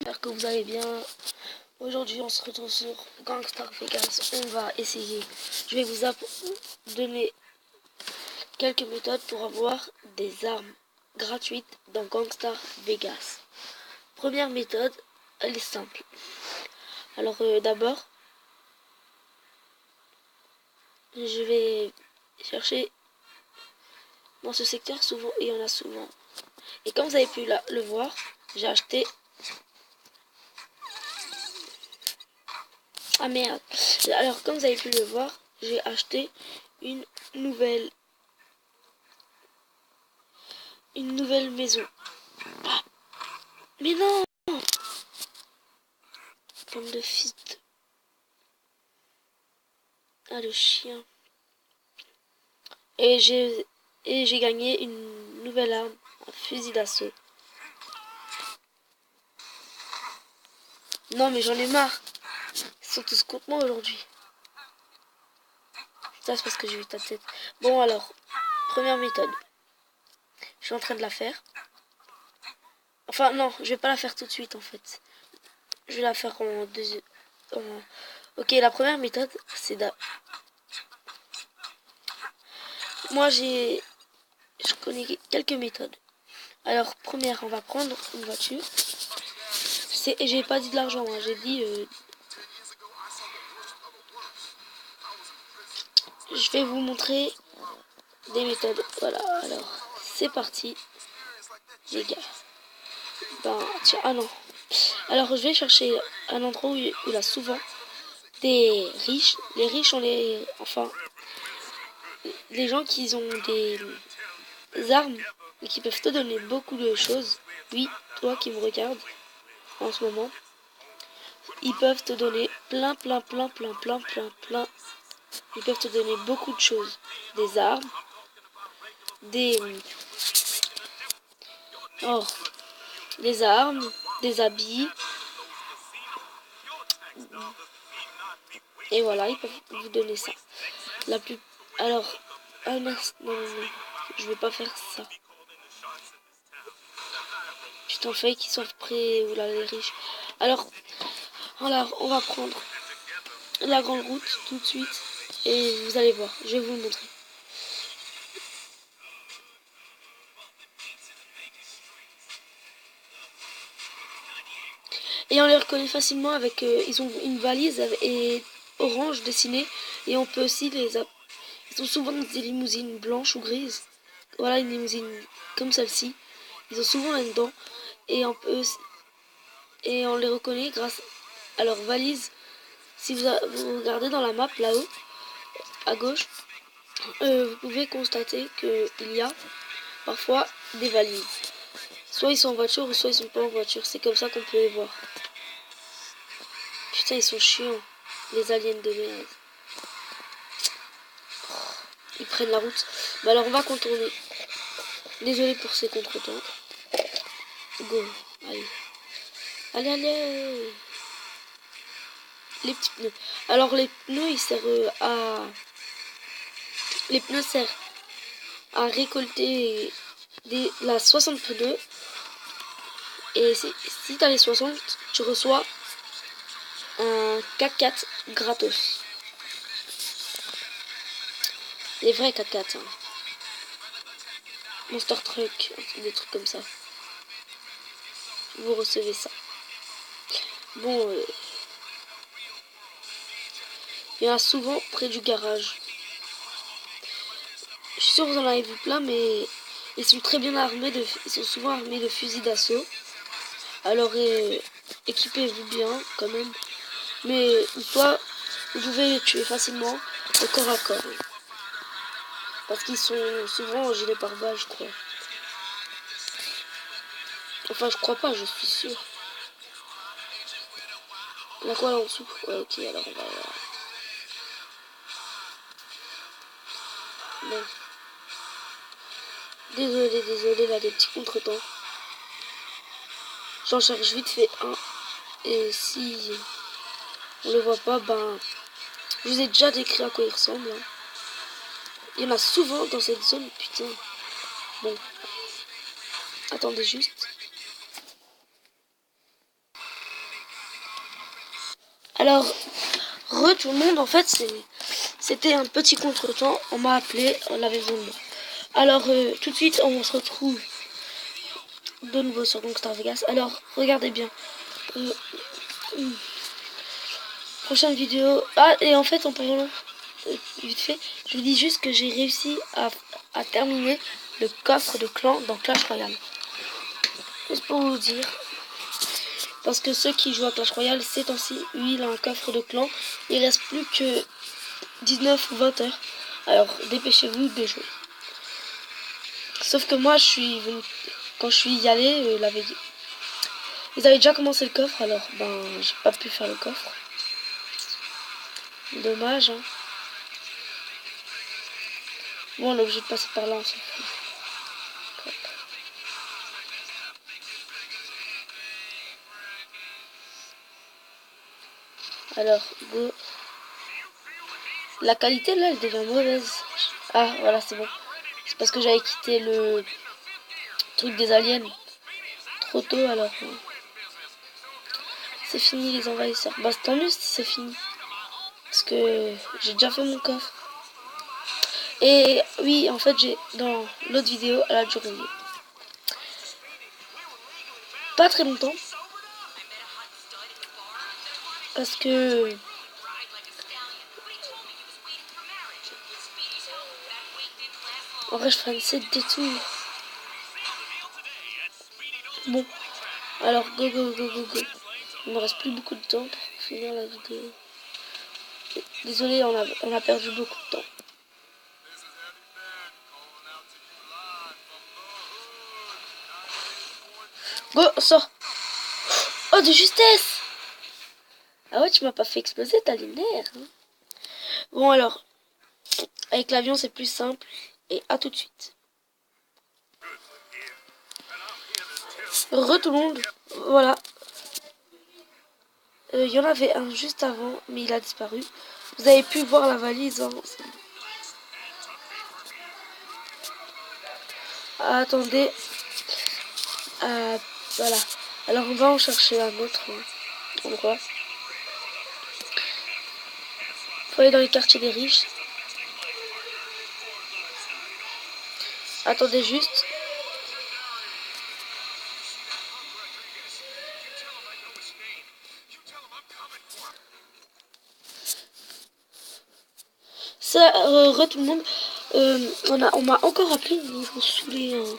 j'espère que vous allez bien. Aujourd'hui on se retrouve sur Gangstar Vegas. On va essayer, je vais vous donner quelques méthodes pour avoir des armes gratuites dans Gangstar Vegas. Première méthode, elle est simple. Alors d'abord, je vais chercher dans ce secteur, souvent il y en a souvent. Et comme vous avez pu le voir, j'ai acheté... Ah merde. Alors comme vous avez pu le voir, j'ai acheté une nouvelle maison. Ah, mais non, comme de fils de... Ah, le chien. Et j'ai gagné une nouvelle arme, un fusil d'assaut. Non mais j'en ai marre. Ils sont tous contre moi aujourd'hui. Ça c'est parce que j'ai vu ta tête. Bon alors, première méthode. Je suis en train de la faire. Enfin non, je vais pas la faire tout de suite en fait. Je vais la faire en deuxième... Ok, la première méthode, c'est Moi je connais quelques méthodes. Alors première, on va prendre une voiture. J'ai pas dit de l'argent, hein. J'ai dit... Je vais vous montrer des méthodes. Voilà, alors c'est parti. Les gars. Ben, tiens, ah non. Alors je vais chercher un endroit où il y a souvent des riches. Les riches, enfin, les gens qui ont des armes et qui peuvent te donner beaucoup de choses. Oui, toi qui me regardes en ce moment, ils peuvent te donner plein. Ils peuvent te donner beaucoup de choses. Des armes, des armes, des habits. Et voilà, ils peuvent vous donner ça. Alors, ah mince, non, je vais pas faire ça. Putain, fallait qu'ils soient prêts, ou là, les riches. Alors, voilà, on va prendre la grande route tout de suite. Et vous allez voir, je vais vous le montrer. Et on les reconnaît facilement avec... ils ont une valise et orange dessinée. Et on peut aussi les... Ils ont souvent des limousines blanches ou grises. Voilà, une limousine comme celle-ci. Ils ont souvent là-dedans. Et on les reconnaît grâce à leur valise. Si vous regardez dans la map là-haut, à gauche, vous pouvez constater qu'il y a parfois des valises. Soit ils sont en voiture, ou soit ils sont pas en voiture. C'est comme ça qu'on peut les voir. Putain, ils sont chiants, les aliens de merde. Ils prennent la route. Bah alors on va contourner. Désolé pour ces contretemps. Go, allez. Allez. Les petits pneus. Alors les pneus, ils servent à... Les pneus servent à récolter la 60 pneus. Et si t'as les 60, tu reçois un 4x4 gratos. Les vrais 4x4. Hein. Monster Truck, des trucs comme ça. Vous recevez ça. Bon, il y en a souvent près du garage. Je suis sûr que vous en avez vu plein, mais ils sont très bien armés. Ils sont souvent armés de fusils d'assaut. Alors équipez-vous bien quand même. Mais soit vous pouvez les tuer facilement au corps à corps. Parce qu'ils sont souvent gilets pare-balles, je crois. Enfin, je crois pas, je suis sûr. Il y a quoi là en dessous? Ouais, ok, alors on va voir. Bon. Désolé, là, des petits contretemps. J'en charge vite fait un. Et si on le voit pas, ben... Je vous ai déjà décrit à quoi il ressemble. Hein. Il y en a souvent dans cette zone, putain. Bon. Attendez juste. Alors, tout le monde, en fait, c'était un petit contretemps. On m'a appelé, on avait besoin de moi. Alors, tout de suite, on se retrouve de nouveau sur Gangstar Vegas. Alors, regardez bien. Prochaine vidéo. Ah, et en fait, en parlant vite fait, je vous dis juste que j'ai réussi à terminer le coffre de clan dans Clash Royale. Juste pour vous dire. Parce que ceux qui jouent à Clash Royale ces temps-ci, lui, il a un coffre de clan. Il reste plus que 19 ou 20 heures. Alors, dépêchez-vous de jouer. Sauf que moi, quand je suis y allé, ils avaient déjà commencé le coffre, alors ben, j'ai pas pu faire le coffre. Dommage, hein. Bon, on est obligé de passer par là, on s'en fout. Alors, go. La qualité, là, elle devient mauvaise. Ah, voilà, c'est bon. C'est parce que j'avais quitté le truc des aliens trop tôt, alors... c'est fini, les envahisseurs. Bah, tant mieux si c'est fini. Parce que j'ai déjà fait mon coffre. Et oui, en fait, dans l'autre vidéo, elle a duré pas très longtemps. Parce que... en vrai, je ferai une set des tours. Bon, alors go go go go go. Il me reste plus beaucoup de temps pour finir la vidéo. Désolé, on a perdu beaucoup de temps. Go, sors. Oh, de justesse. Ah ouais, tu m'as pas fait exploser ta linéaire. Hein. Bon alors, avec l'avion c'est plus simple. Et à tout de suite. Tout le monde. Voilà. Il y en avait un juste avant, mais il a disparu. Vous avez pu voir la valise. Hein. Attendez. Voilà. Alors on va en chercher un autre endroit. Faut aller dans les quartiers des riches. Attendez juste. Ça, tout le monde. On m'a encore appelé, ils m'ont saoulé. Hein.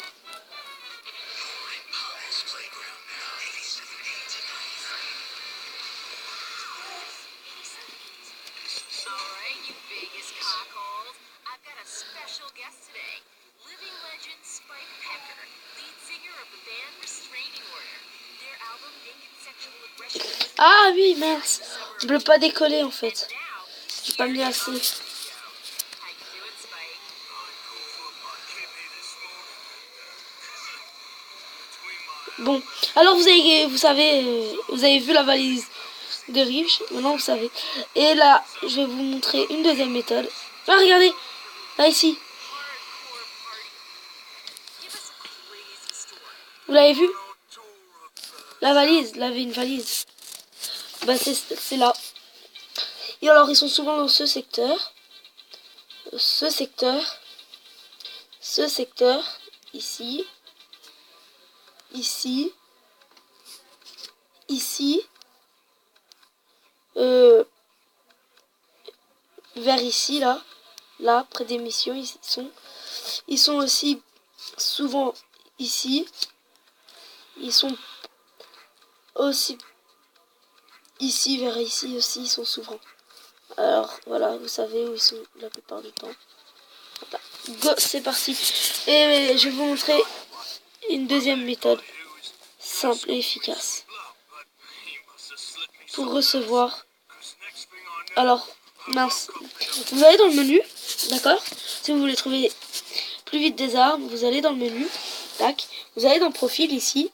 Ah oui, mince. Je peux pas décoller en fait. J'ai pas mis assez. Bon, alors vous avez vu la valise de riche. Maintenant vous savez. Et là, je vais vous montrer une deuxième méthode. Ah, regardez, là ici. Vous l'avez vu? La valise, il avait une valise. Bah c'est là. Et alors ils sont souvent dans ce secteur. Ce secteur, ici, ici, ici, vers ici, là, près des missions, ils sont aussi souvent ici, ils sont aussi ici, vers ici aussi, ils sont souvent. Alors voilà, vous savez où ils sont la plupart du temps. Go, c'est parti. Et je vais vous montrer une deuxième méthode simple et efficace pour recevoir. Alors, mince, vous allez dans le menu, d'accord? Si vous voulez trouver plus vite des armes, vous allez dans le menu, tac, vous allez dans le profil ici,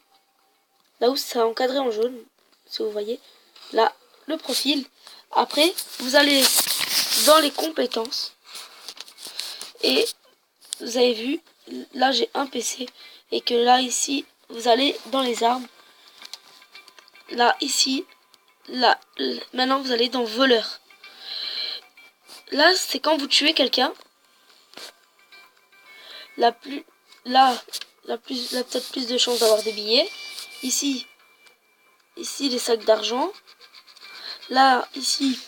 là où c'est encadré en jaune, si vous voyez, là, le profil. Après, vous allez dans les compétences et vous avez vu, là j'ai un PC et que là ici, vous allez dans les armes, là ici, là, maintenant vous allez dans voleur. Là, c'est quand vous tuez quelqu'un. La peut-être plus de chances d'avoir des billets. Ici, les sacs d'argent. Là, ici,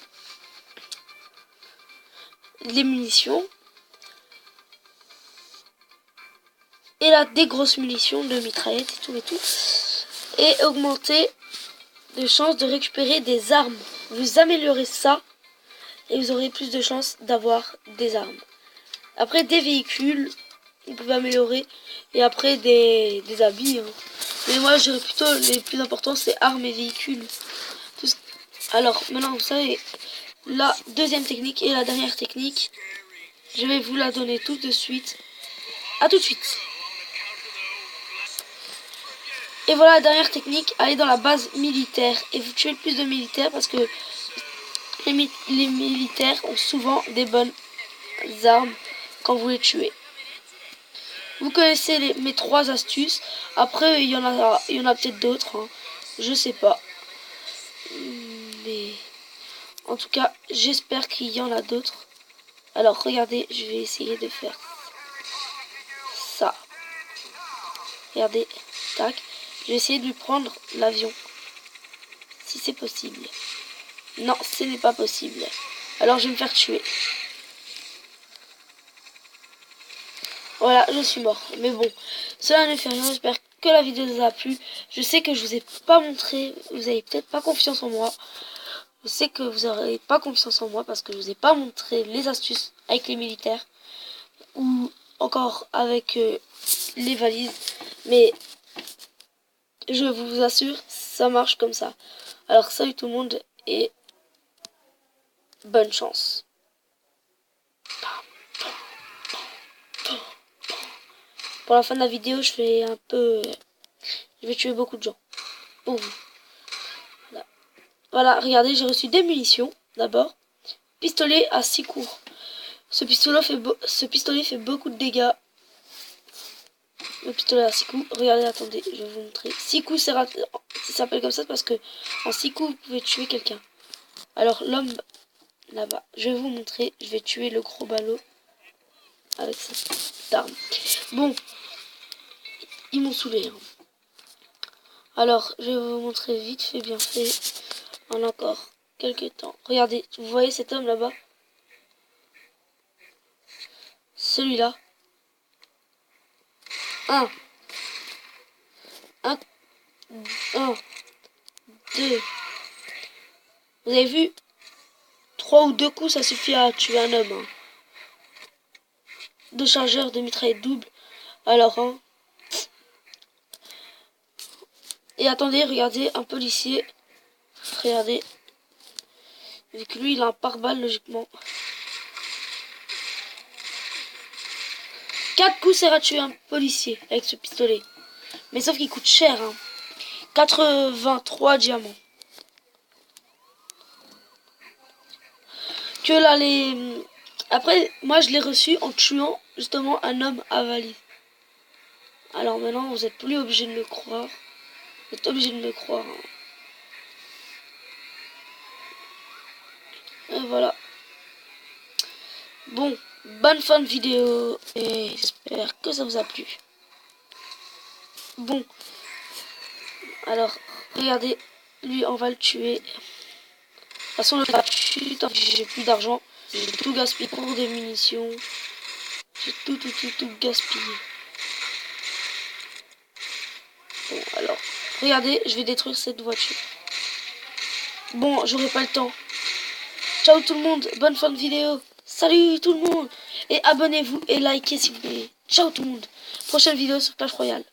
les munitions. Et là, des grosses munitions de mitraillettes et tout. Et augmenter les chances de récupérer des armes. Vous améliorez ça et vous aurez plus de chances d'avoir des armes. Après, des véhicules, vous pouvez améliorer. Et après, des habits. Hein. Mais moi, je dirais plutôt les plus importants, c'est armes et véhicules. Alors, maintenant, vous savez, la deuxième technique et la dernière technique, je vais vous la donner tout de suite. À tout de suite. Et voilà la dernière technique, allez dans la base militaire et vous tuez le plus de militaires parce que les militaires ont souvent des bonnes armes quand vous les tuez. Vous connaissez mes 3 astuces. Après, il y en a peut-être d'autres. Hein. Je sais pas. Mais en tout cas, j'espère qu'il y en a d'autres. Alors, regardez, je vais essayer de faire ça. Regardez, tac. Je vais essayer de lui prendre l'avion. Si c'est possible. Non, ce n'est pas possible. Alors, je vais me faire tuer. Voilà, je suis mort. Mais bon, cela ne fait rien. J'espère que la vidéo vous a plu. Je sais que je vous ai pas montré. Vous avez peut-être pas confiance en moi. Je sais que vous n'aurez pas confiance en moi parce que je vous ai pas montré les astuces avec les militaires. Ou encore avec les valises. Mais je vous assure, ça marche comme ça. Alors salut tout le monde et bonne chance. Pour la fin de la vidéo, je vais tuer beaucoup de gens. Pour vous. Voilà, regardez, j'ai reçu des munitions, d'abord. Pistolet à 6 coups. Ce pistolet fait beaucoup de dégâts. Le pistolet à 6 coups. Regardez, attendez, je vais vous montrer. 6 coups, ça s'appelle comme ça parce que en 6 coups, vous pouvez tuer quelqu'un. Alors, l'homme, là-bas, je vais vous montrer. Je vais tuer le gros ballot avec cette arme. Bon, ils m'ont saoulé. Hein. Alors, je vais vous montrer vite fait, bien fait. En encore quelques temps. Regardez, vous voyez cet homme là-bas? Celui-là. 1, 2. Vous avez vu? 3 ou 2 coups, ça suffit à tuer un homme. Hein. 2 chargeurs de mitraillette double. Alors, hein. Et attendez, regardez, un policier. Regardez. Vu que lui, il a un pare-balles, logiquement. 4 coups, ça va tuer un policier avec ce pistolet. Mais sauf qu'il coûte cher. Hein. 83 diamants. Que là, Après, moi, je l'ai reçu en tuant justement un homme à valise. Alors maintenant, vous n'êtes plus obligé de me croire. Vous êtes obligé de me croire. Hein. Et voilà. Bon, bonne fin de vidéo. Et j'espère que ça vous a plu. Bon. Alors, regardez. Lui, on va le tuer. De toute façon, le chute, j'ai plus d'argent. J'ai tout gaspillé pour des munitions. J'ai tout gaspillé. Bon, alors, regardez, je vais détruire cette voiture. Bon, j'aurai pas le temps. Ciao tout le monde, bonne fin de vidéo. Salut tout le monde. Et abonnez-vous et likez si vous voulez. Ciao tout le monde. Prochaine vidéo sur Clash Royale.